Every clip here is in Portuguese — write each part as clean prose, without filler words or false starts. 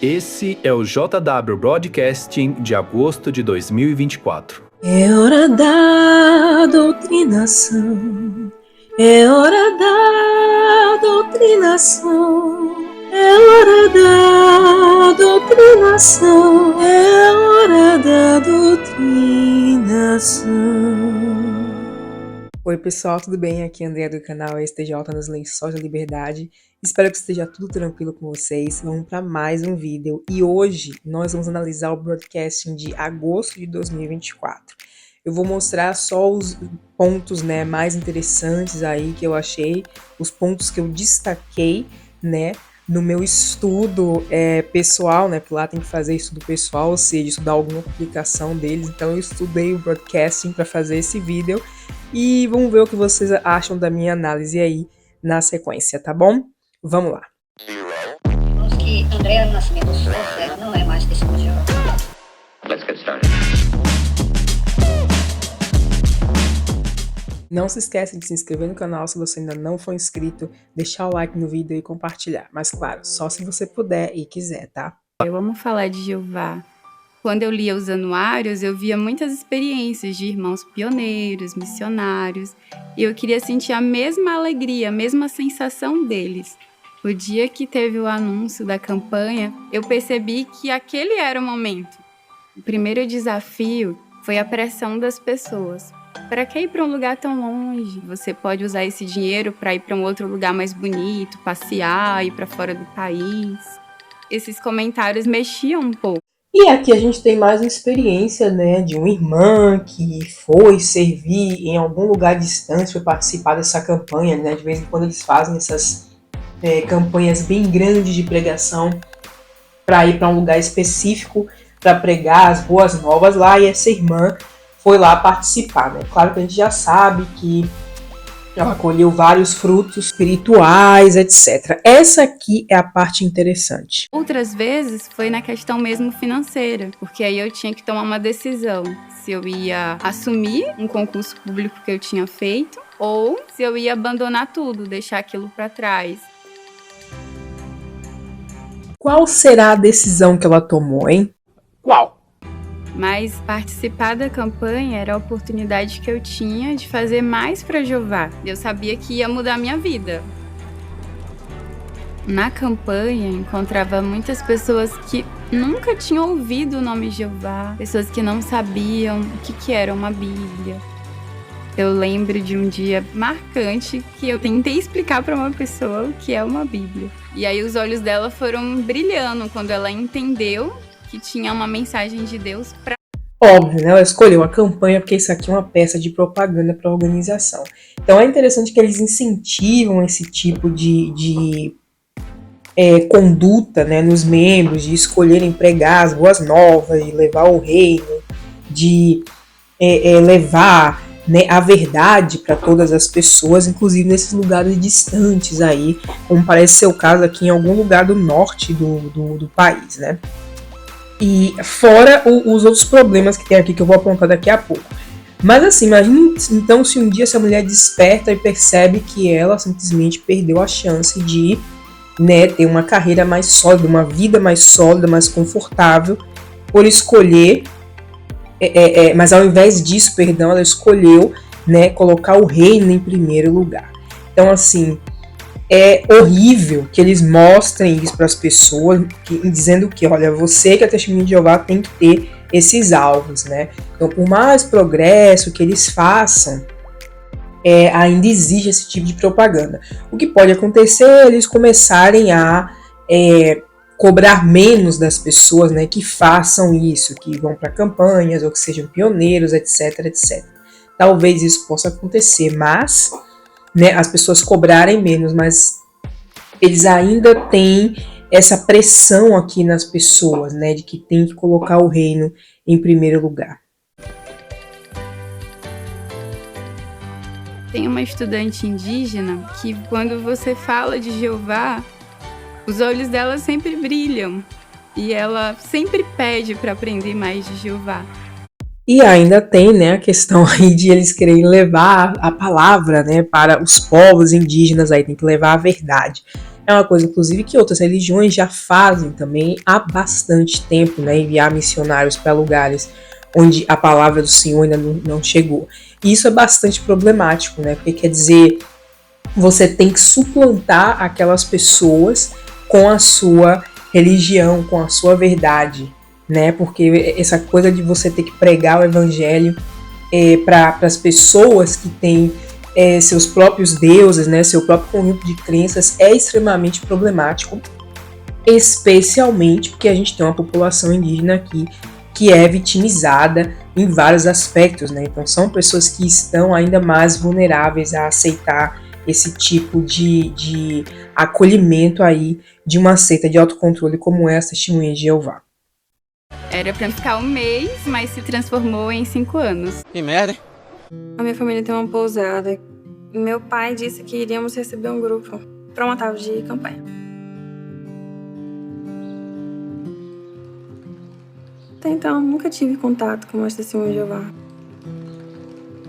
Esse é o JW Broadcasting de agosto de 2024. É hora da doutrinação, é hora da doutrinação, é hora da doutrinação, é hora da doutrinação. Oi pessoal, tudo bem? Aqui é a Andrea do canal STJ nos Lençóis da Liberdade. Espero que esteja tudo tranquilo com vocês. Vamos para mais um vídeo e hoje nós vamos analisar o broadcasting de agosto de 2024. Eu vou mostrar só os pontos, mais interessantes aí que eu achei, os pontos que eu destaquei, no meu estudo pessoal, porque lá tem que fazer estudo pessoal, ou seja, estudar alguma publicação deles. Então eu estudei o broadcasting para fazer esse vídeo e vamos ver o que vocês acham da minha análise aí na sequência, tá bom? Vamos lá. Que Andrea Nascimento Souza não é mais desse museu. Let's get started. Não se esqueça de se inscrever no canal se você ainda não for inscrito, deixar o like no vídeo e compartilhar. Mas claro, só se você puder e quiser, tá? Eu amo falar de Jeová. Quando eu lia os anuários, eu via muitas experiências de irmãos pioneiros, missionários, e eu queria sentir a mesma alegria, a mesma sensação deles. O dia que teve o anúncio da campanha, eu percebi que aquele era o momento. O primeiro desafio foi a pressão das pessoas. Para que ir para um lugar tão longe? Você pode usar esse dinheiro para ir para um outro lugar mais bonito, passear, ir para fora do país. Esses comentários mexiam um pouco. E aqui a gente tem mais uma experiência, de uma irmã que foi servir em algum lugar distante, foi participar dessa campanha, De vez em quando eles fazem essas campanhas bem grandes de pregação para ir para um lugar específico para pregar as boas novas lá, e essa irmã foi lá participar, Claro que a gente já sabe que ela colheu vários frutos espirituais, etc. Essa aqui é a parte interessante. Outras vezes foi na questão mesmo financeira, porque aí eu tinha que tomar uma decisão. Se eu ia assumir um concurso público que eu tinha feito, ou se eu ia abandonar tudo, deixar aquilo para trás. Qual será a decisão que ela tomou, hein? Qual? Mas participar da campanha era a oportunidade que eu tinha de fazer mais para Jeová. Eu sabia que ia mudar minha vida. Na campanha, encontrava muitas pessoas que nunca tinham ouvido o nome Jeová, pessoas que não sabiam o que era uma Bíblia. Eu lembro de um dia marcante que eu tentei explicar para uma pessoa o que é uma Bíblia. E aí os olhos dela foram brilhando quando ela entendeu que tinha uma mensagem de Deus para... Óbvio, Ela escolheu a campanha porque isso aqui é uma peça de propaganda para a organização. Então é interessante que eles incentivam esse tipo de conduta, nos membros, de escolherem pregar as boas novas, de levar o reino, de levar a verdade para todas as pessoas, inclusive nesses lugares distantes aí, como parece ser o caso aqui em algum lugar do norte do país, E fora os outros problemas que tem aqui, que eu vou apontar daqui a pouco. Mas assim, imagine então se um dia essa mulher desperta e percebe que ela simplesmente perdeu a chance de ter uma carreira mais sólida, uma vida mais sólida, mais confortável, por escolher, mas ao invés disso, ela escolheu colocar o reino em primeiro lugar. Então assim, é horrível que eles mostrem isso para as pessoas, dizendo que, olha, você que é testemunha de Jeová tem que ter esses alvos, Então, por mais progresso que eles façam, ainda exige esse tipo de propaganda. O que pode acontecer é eles começarem a cobrar menos das pessoas, que façam isso, que vão para campanhas ou que sejam pioneiros, etc, etc. Talvez isso possa acontecer, mas as pessoas cobrarem menos, mas eles ainda têm essa pressão aqui nas pessoas, de que tem que colocar o reino em primeiro lugar. Tem uma estudante indígena que, quando você fala de Jeová, os olhos dela sempre brilham e ela sempre pede para aprender mais de Jeová. E ainda tem, a questão aí de eles quererem levar a palavra, para os povos indígenas, aí tem que levar a verdade. É uma coisa, inclusive, que outras religiões já fazem também há bastante tempo, né? Enviar missionários para lugares onde a palavra do Senhor ainda não chegou. E isso é bastante problemático, né? Porque quer dizer, você tem que suplantar aquelas pessoas com a sua religião, com a sua verdade, né? Porque essa coisa de você ter que pregar o evangelho para as pessoas que têm seus próprios deuses, né? Seu próprio conjunto de crenças é extremamente problemático, especialmente porque a gente tem uma população indígena aqui que é vitimizada em vários aspectos, né? Então são pessoas que estão ainda mais vulneráveis a aceitar esse tipo de acolhimento aí de uma seita de autocontrole como é a Testemunha de Jeová. Era pra ficar um mês, mas se transformou em 5 anos. Que merda, hein? A minha família tem uma pousada. Meu pai disse que iríamos receber um grupo para uma tarde de campanha. Até então, nunca tive contato com as Testemunhas de Jeová.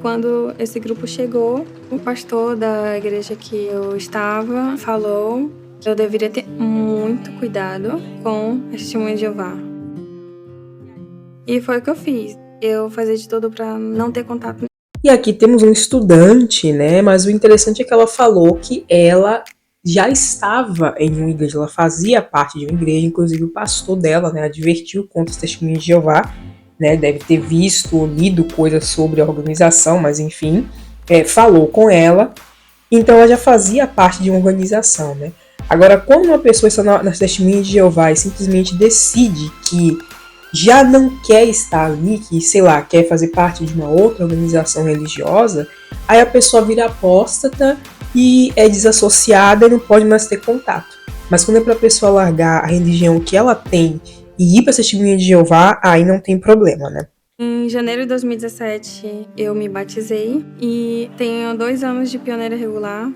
Quando esse grupo chegou, o pastor da igreja que eu estava falou que eu deveria ter muito cuidado com as Testemunhas de Jeová. E foi o que eu fiz. Eu fazia de tudo para não ter contato. E aqui temos um estudante, né? Mas o interessante é que ela falou que ela já estava em uma igreja, ela fazia parte de uma igreja, inclusive o pastor dela, né, advertiu contra os Testemunhos de Jeová, né, deve ter visto ou lido coisas sobre a organização, mas enfim, falou com ela, então ela já fazia parte de uma organização, né. Agora, quando uma pessoa está nas Testemunhas de Jeová e simplesmente decide que já não quer estar ali, que, sei lá, quer fazer parte de uma outra organização religiosa, aí a pessoa vira apóstata e é desassociada e não pode mais ter contato. Mas quando é para a pessoa largar a religião que ela tem e ir para a Testemunha de Jeová, aí não tem problema, né? Em janeiro de 2017, eu me batizei e tenho 2 anos de pioneira regular.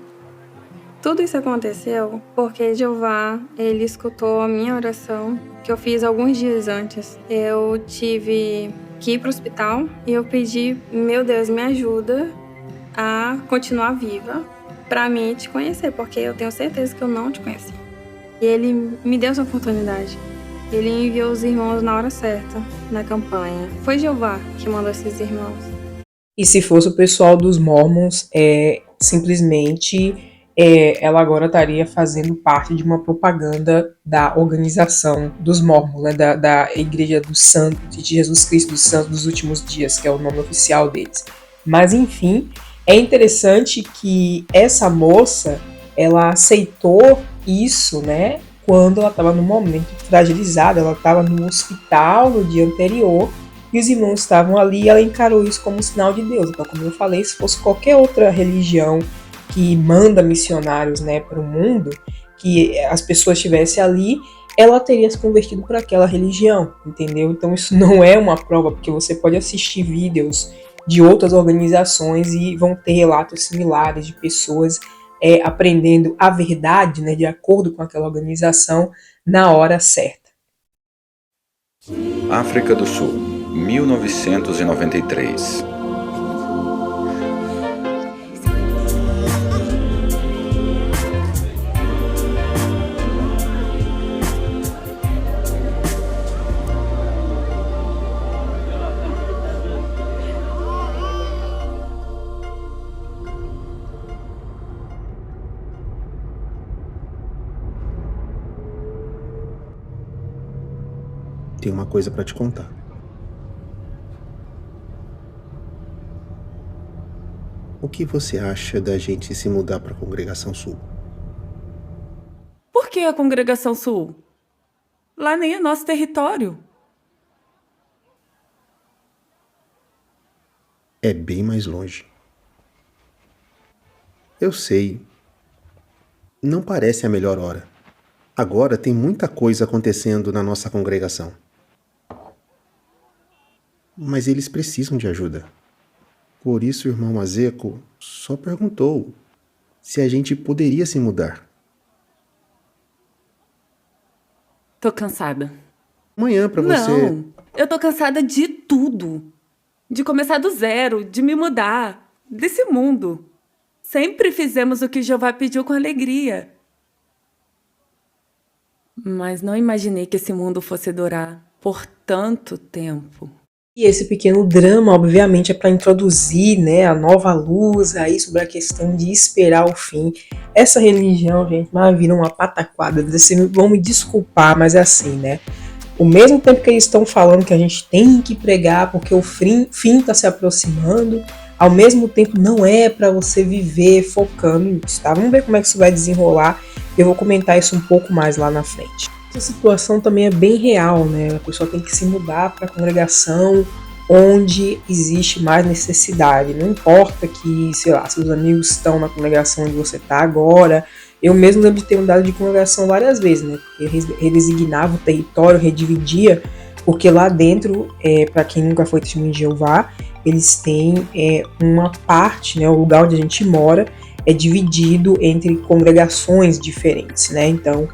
Tudo isso aconteceu porque Jeová, ele escutou a minha oração que eu fiz alguns dias antes. Eu tive que ir para o hospital e eu pedi, meu Deus, me ajuda a continuar viva para mim te conhecer, porque eu tenho certeza que eu não te conheci. E ele me deu essa oportunidade. Ele enviou os irmãos na hora certa, na campanha. Foi Jeová que mandou esses irmãos. E se fosse o pessoal dos Mormons, simplesmente ela agora estaria fazendo parte de uma propaganda da organização dos Mormons, né, da Igreja dos Santos, de Jesus Cristo dos Santos dos Últimos Dias, que é o nome oficial deles. Mas enfim, é interessante que essa moça, ela aceitou isso, né, quando ela estava num momento fragilizado, ela estava no hospital no dia anterior, e os irmãos estavam ali e ela encarou isso como um sinal de Deus. Então, como eu falei, se fosse qualquer outra religião que manda missionários, né, para o mundo, que as pessoas estivessem ali, ela teria se convertido para aquela religião, entendeu? Então isso não é uma prova, porque você pode assistir vídeos de outras organizações e vão ter relatos similares de pessoas aprendendo a verdade, né, de acordo com aquela organização, na hora certa. África do Sul, 1993. Tenho uma coisa para te contar. O que você acha da gente se mudar para a Congregação Sul? Por que a Congregação Sul? Lá nem é nosso território. É bem mais longe. Eu sei. Não parece a melhor hora. Agora tem muita coisa acontecendo na nossa congregação. Mas eles precisam de ajuda. Por isso o irmão Mazeco só perguntou se a gente poderia se mudar. Tô cansada. Amanhã pra você... Não, eu tô cansada de tudo. De começar do zero, de me mudar, desse mundo. Sempre fizemos o que Jeová pediu com alegria. Mas não imaginei que esse mundo fosse durar por tanto tempo. E esse pequeno drama, obviamente, é para introduzir, né, a nova luz aí sobre a questão de esperar o fim. Essa religião, gente, mas vira uma pataquada. Vocês vão me desculpar, mas é assim, né? Ao mesmo tempo que eles estão falando que a gente tem que pregar porque o fim está se aproximando, ao mesmo tempo não é para você viver focando nisso, tá? Vamos ver como é que isso vai desenrolar. Eu vou comentar isso um pouco mais lá na frente. Essa situação também é bem real, né? A pessoa tem que se mudar para a congregação onde existe mais necessidade. Não importa que, sei lá, seus amigos estão na congregação onde você está agora. Eu mesmo lembro de ter mudado de congregação várias vezes, né? Porque redesignava o território, redividia, porque lá dentro, para quem nunca foi testemunho de Jeová, eles têm uma parte, né? O lugar onde a gente mora é dividido entre congregações diferentes, né? Então,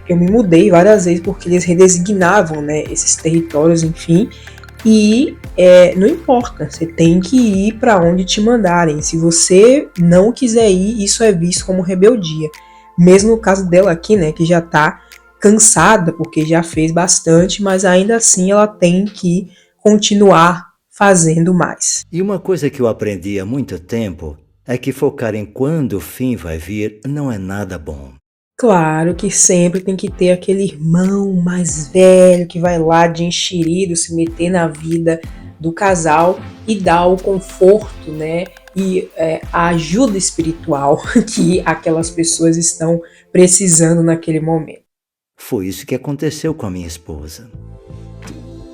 eu me mudei várias vezes porque eles redesignavam, né, esses territórios, enfim, e não importa, você tem que ir para onde te mandarem. Se você não quiser ir, isso é visto como rebeldia. Mesmo no caso dela aqui, né, que já tá cansada porque já fez bastante, mas ainda assim ela tem que continuar fazendo mais. E uma coisa que eu aprendi há muito tempo é que focar em quando o fim vai vir não é nada bom. Claro que sempre tem que ter aquele irmão mais velho que vai lá de enxerido se meter na vida do casal e dar o conforto, né, e a ajuda espiritual que aquelas pessoas estão precisando naquele momento. Foi isso que aconteceu com a minha esposa.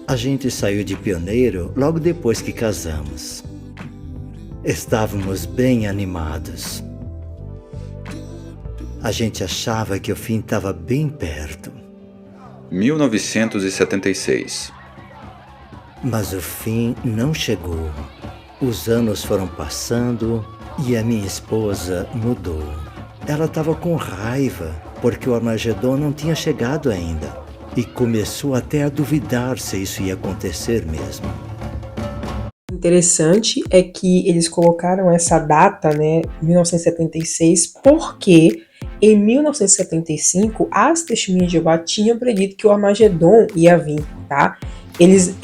A gente saiu de pioneiro logo depois que casamos. Estávamos bem animados. A gente achava que o fim estava bem perto. 1976. Mas o fim não chegou. Os anos foram passando e a minha esposa mudou. Ela estava com raiva porque o Armagedon não tinha chegado ainda e começou até a duvidar se isso ia acontecer mesmo. Interessante é que eles colocaram essa data, né, 1976, porque em 1975 as Testemunhas de Jeová tinham predito que o Armagedon ia vir, tá? Eles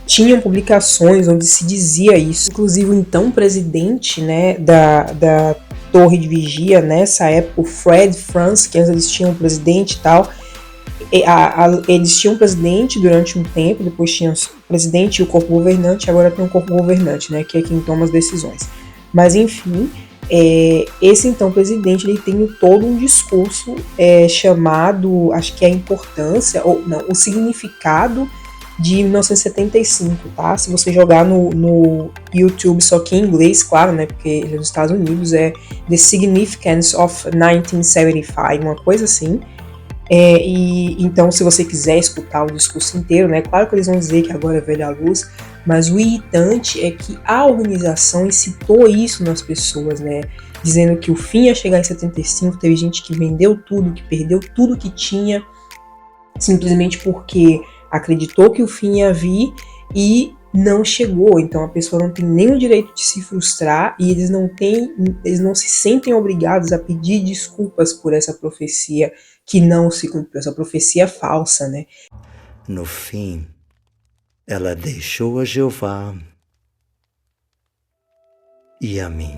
tinham publicações onde se dizia isso. Inclusive o então presidente, né, da Torre de Vigia nessa época, o Fred Frantz, que antes eles tinham um presidente e tal. Eles tinham um presidente durante um tempo, depois tinham o presidente e o corpo governante, agora tem um corpo governante, né, que é quem toma as decisões. Mas enfim, esse então presidente, ele tem todo um discurso chamado, acho que é a importância, ou não, o significado de 1975, tá? Se você jogar no YouTube, só que em inglês, claro, né, porque ele é dos Estados Unidos, é The Significance of 1975, uma coisa assim. E então, se você quiser escutar o discurso inteiro, né, claro que eles vão dizer que agora é velha luz, mas o irritante é que a organização incitou isso nas pessoas, né, dizendo que o fim ia chegar em 75, teve gente que vendeu tudo, que perdeu tudo que tinha, simplesmente porque acreditou que o fim ia vir e não chegou. Então a pessoa não tem nem o direito de se frustrar e eles não se sentem obrigados a pedir desculpas por essa profecia que não se cumpriu, essa profecia falsa, né? No fim, ela deixou a Jeová e a mim.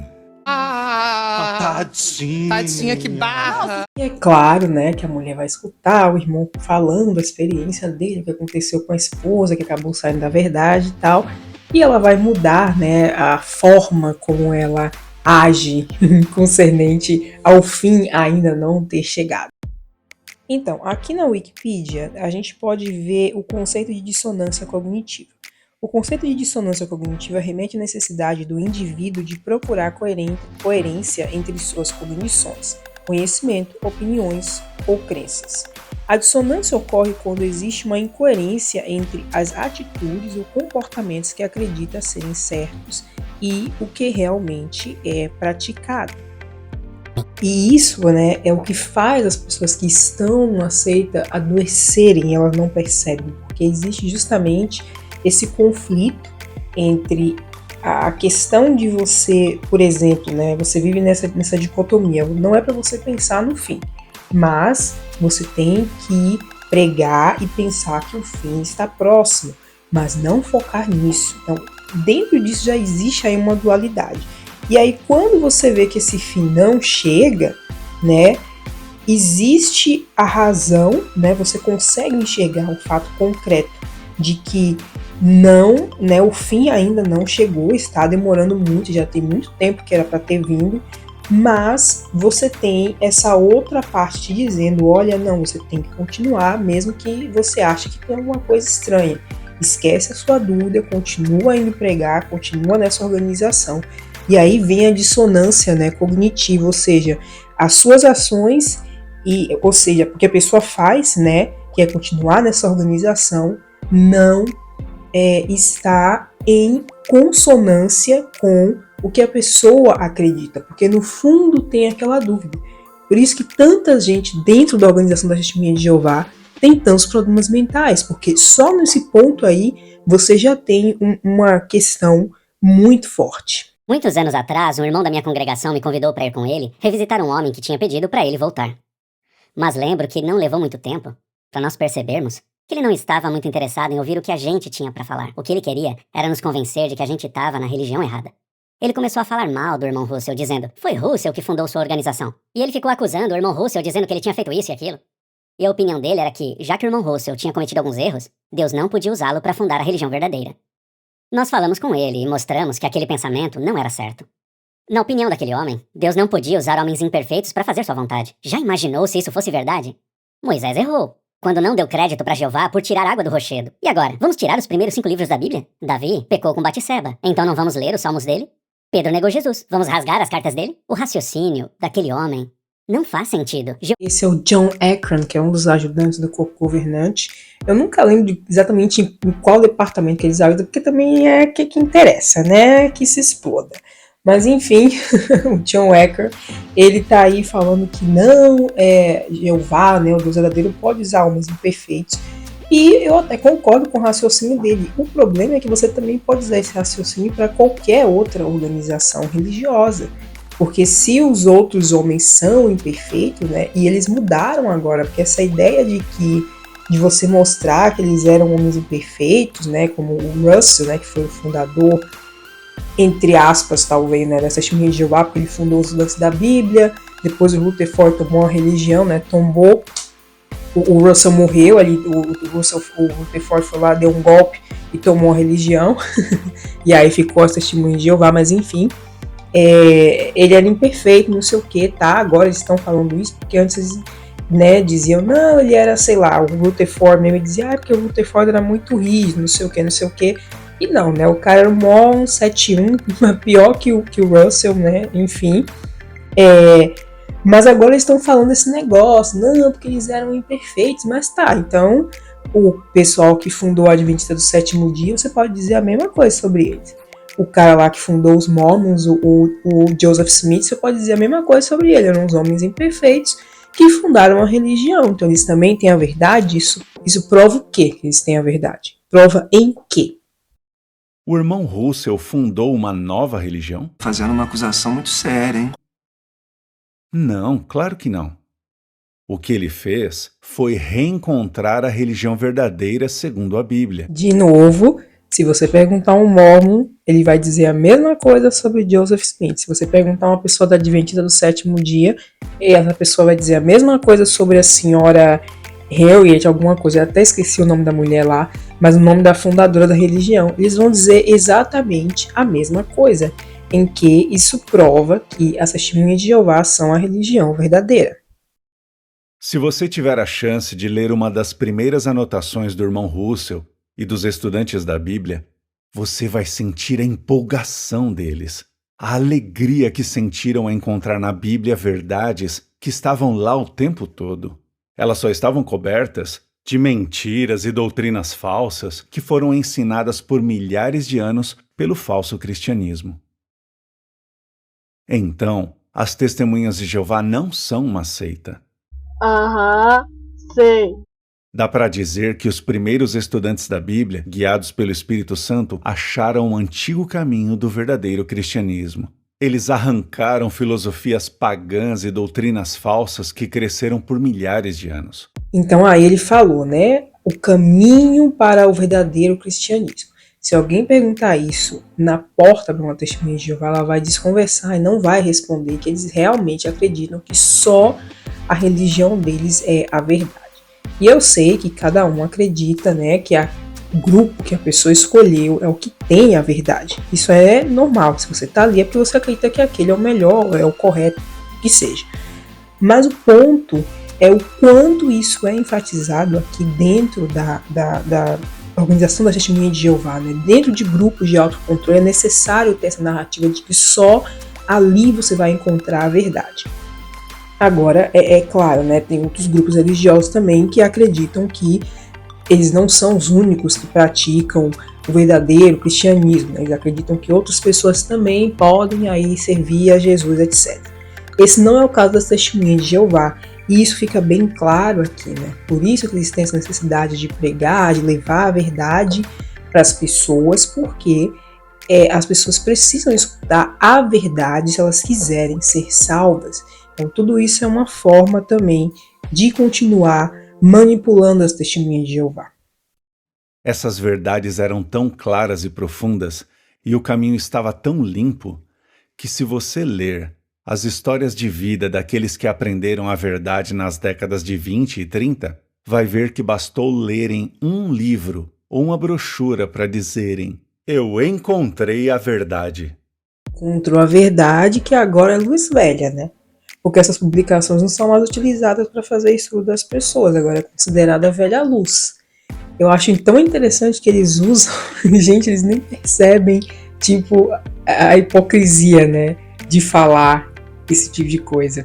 Tadinha, que barra! E é claro, né, que a mulher vai escutar o irmão falando a experiência dele, o que aconteceu com a esposa, que acabou saindo da verdade e tal, e ela vai mudar, né, a forma como ela age concernente ao fim ainda não ter chegado. Então, aqui na Wikipedia, a gente pode ver o conceito de dissonância cognitiva. O conceito de dissonância cognitiva remete à necessidade do indivíduo de procurar coerência entre suas cognições, conhecimento, opiniões ou crenças. A dissonância ocorre quando existe uma incoerência entre as atitudes ou comportamentos que acredita serem certos e o que realmente é praticado. E isso, né, é o que faz as pessoas que estão numa seita adoecerem e elas não percebem, porque existe justamente esse conflito entre a questão de você, por exemplo, né, você vive nessa dicotomia, não é para você pensar no fim, mas você tem que pregar e pensar que o fim está próximo, mas não focar nisso. Então, dentro disso já existe aí uma dualidade. E aí, quando você vê que esse fim não chega, né, existe a razão, né, você consegue enxergar o fato concreto de que não, né, o fim ainda não chegou, está demorando muito, já tem muito tempo que era para ter vindo, mas você tem essa outra parte te dizendo, olha, não, você tem que continuar, mesmo que você ache que tem alguma coisa estranha. Esquece a sua dúvida, continua indo pregar, continua nessa organização. E aí vem a dissonância, né, cognitiva, ou seja, as suas ações, ou seja, porque a pessoa faz, né, que é continuar nessa organização, não está em consonância com o que a pessoa acredita, porque no fundo tem aquela dúvida. Por isso que tanta gente dentro da organização da Testemunha de Jeová tem tantos problemas mentais, porque só nesse ponto aí você já tem uma questão muito forte. Muitos anos atrás, um irmão da minha congregação me convidou para ir com ele revisitar um homem que tinha pedido para ele voltar. Mas lembro que não levou muito tempo para nós percebermos que ele não estava muito interessado em ouvir o que a gente tinha para falar. O que ele queria era nos convencer de que a gente estava na religião errada. Ele começou a falar mal do irmão Russell, dizendo, foi Russell que fundou sua organização. E ele ficou acusando o irmão Russell, dizendo que ele tinha feito isso e aquilo. E a opinião dele era que, já que o irmão Russell tinha cometido alguns erros, Deus não podia usá-lo para fundar a religião verdadeira. Nós falamos com ele e mostramos que aquele pensamento não era certo. Na opinião daquele homem, Deus não podia usar homens imperfeitos para fazer sua vontade. Já imaginou se isso fosse verdade? Moisés errou quando não deu crédito para Jeová por tirar água do rochedo. E agora, vamos tirar os primeiros 5 livros da Bíblia? Davi pecou com Batseba, então não vamos ler os salmos dele? Pedro negou Jesus, vamos rasgar as cartas dele? O raciocínio daquele homem não faz sentido. Esse é o John Ekron, que é um dos ajudantes do corpo governante. Eu nunca lembro exatamente em qual departamento que eles ajudam, porque também é que interessa, né? Que se exploda. Mas enfim, o John Ekron, ele tá aí falando que não, Jeová, né, o Deus verdadeiro, pode usar homens imperfeitos. E eu até concordo com o raciocínio dele. O problema é que você também pode usar esse raciocínio para qualquer outra organização religiosa. Porque se os outros homens são imperfeitos, né, e eles mudaram agora, porque essa ideia de você mostrar que eles eram homens imperfeitos, né, como o Russell, né, que foi o fundador, entre aspas, talvez, né, dessa Testemunha de Jeová, porque ele fundou os estudantes da Bíblia, depois o Rutherford tomou a religião, né, tombou, o Russell morreu, ali, o Rutherford foi lá, deu um golpe e tomou a religião, e aí ficou a Testemunha de Jeová, mas enfim, ele era imperfeito, não sei o que, tá, agora eles estão falando isso, porque antes, né, diziam, não, ele era, sei lá, o Rutherford mesmo dizia, porque o Rutherford era muito rígido, não sei o que, e não, né, o cara era um mó 7-1, pior que o Russell, né, enfim, mas agora eles estão falando desse negócio, não, porque eles eram imperfeitos, mas tá, então, o pessoal que fundou a Adventista do Sétimo Dia, você pode dizer a mesma coisa sobre eles. O cara lá que fundou os Mormons, o Joseph Smith, você pode dizer a mesma coisa sobre ele, eram uns homens imperfeitos que fundaram a religião, então eles também têm a verdade, isso prova o quê que eles têm a verdade? Prova em quê? O irmão Russell fundou uma nova religião? Fazendo uma acusação muito séria, hein? Não, claro que não. O que ele fez foi reencontrar a religião verdadeira segundo a Bíblia. De novo, se você perguntar a um Mormon, ele vai dizer a mesma coisa sobre Joseph Smith. Se você perguntar a uma pessoa da Adventista do Sétimo Dia, essa pessoa vai dizer a mesma coisa sobre a senhora Harriet, alguma coisa. Eu até esqueci o nome da mulher lá, mas o nome da fundadora da religião. Eles vão dizer exatamente a mesma coisa, em que isso prova que as Testemunhas de Jeová são a religião verdadeira. Se você tiver a chance de ler uma das primeiras anotações do irmão Russell e dos estudantes da Bíblia, você vai sentir a empolgação deles, a alegria que sentiram ao encontrar na Bíblia verdades que estavam lá o tempo todo. Elas só estavam cobertas de mentiras e doutrinas falsas que foram ensinadas por milhares de anos pelo falso cristianismo. Então, as Testemunhas de Jeová não são uma seita. Sei. Dá para dizer que os primeiros estudantes da Bíblia, guiados pelo Espírito Santo, acharam o antigo caminho do verdadeiro cristianismo. Eles arrancaram filosofias pagãs e doutrinas falsas que cresceram por milhares de anos. Então aí ele falou, né, o caminho para o verdadeiro cristianismo. Se alguém perguntar isso na porta para uma testemunha de Jeová, ela vai desconversar e não vai responder que eles realmente acreditam que só a religião deles é a verdade. E eu sei que cada um acredita, né, que o grupo que a pessoa escolheu é o que tem a verdade. Isso é normal. Se você está ali é porque você acredita que aquele é o melhor, é o correto, que seja. Mas o ponto é o quanto isso é enfatizado aqui dentro da organização da Testemunha de Jeová, né? Dentro de grupos de autocontrole é necessário ter essa narrativa de que só ali você vai encontrar a verdade. Agora, é claro, né? Tem outros grupos religiosos também que acreditam que eles não são os únicos que praticam o verdadeiro cristianismo, né? Eles acreditam que outras pessoas também podem aí servir a Jesus, etc. Esse não é o caso das Testemunhas de Jeová. E isso fica bem claro aqui, né? Por isso que eles têm essa necessidade de pregar, de levar a verdade para as pessoas, porque as pessoas precisam escutar a verdade se elas quiserem ser salvas. Então tudo isso é uma forma também de continuar manipulando as Testemunhas de Jeová. Essas verdades eram tão claras e profundas, e o caminho estava tão limpo, que se você ler as histórias de vida daqueles que aprenderam a verdade nas décadas de 20 e 30, vai ver que bastou lerem um livro ou uma brochura para dizerem: eu encontrei a verdade. Encontrou a verdade, que agora é luz velha, né? Porque essas publicações não são mais utilizadas para fazer estudo das pessoas, agora é considerada velha luz. Eu acho tão interessante que eles usam, gente, eles nem percebem, tipo, a hipocrisia, né? De falar esse tipo de coisa.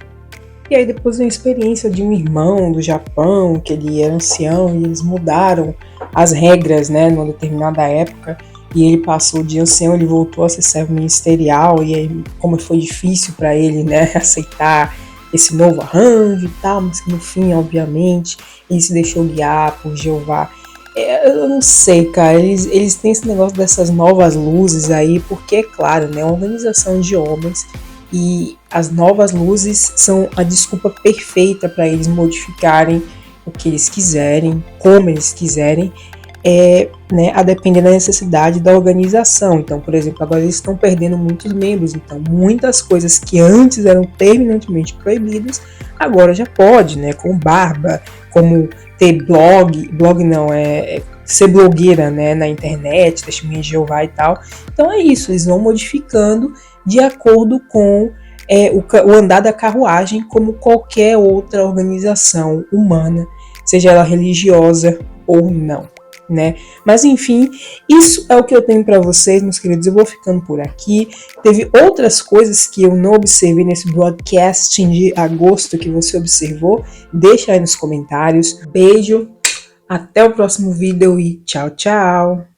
E aí depois vem a experiência de um irmão do Japão, que ele era ancião, e eles mudaram as regras, né, numa determinada época, e ele passou de ancião, ele voltou a ser servo ministerial, e aí como foi difícil para ele, né, aceitar esse novo arranjo e tal, mas que no fim, obviamente, ele se deixou guiar por Jeová. Eu não sei, cara, eles têm esse negócio dessas novas luzes aí, porque é claro, né, uma organização de homens, e as novas luzes são a desculpa perfeita para eles modificarem o que eles quiserem, como eles quiserem, né, a depender da necessidade da organização. Então, por exemplo, agora eles estão perdendo muitos membros, então muitas coisas que antes eram terminantemente proibidas, agora já pode, né, com barba, como ter blog não, ser blogueira, né, na internet, Testemunha de Jeová e tal. Então é isso, eles vão modificando de acordo com o andar da carruagem, como qualquer outra organização humana, seja ela religiosa ou não, né? Mas enfim, isso é o que eu tenho para vocês, meus queridos. Eu vou ficando por aqui. Teve outras coisas que eu não observei nesse broadcasting de agosto que você observou? Deixa aí nos comentários. Beijo, até o próximo vídeo e tchau, tchau!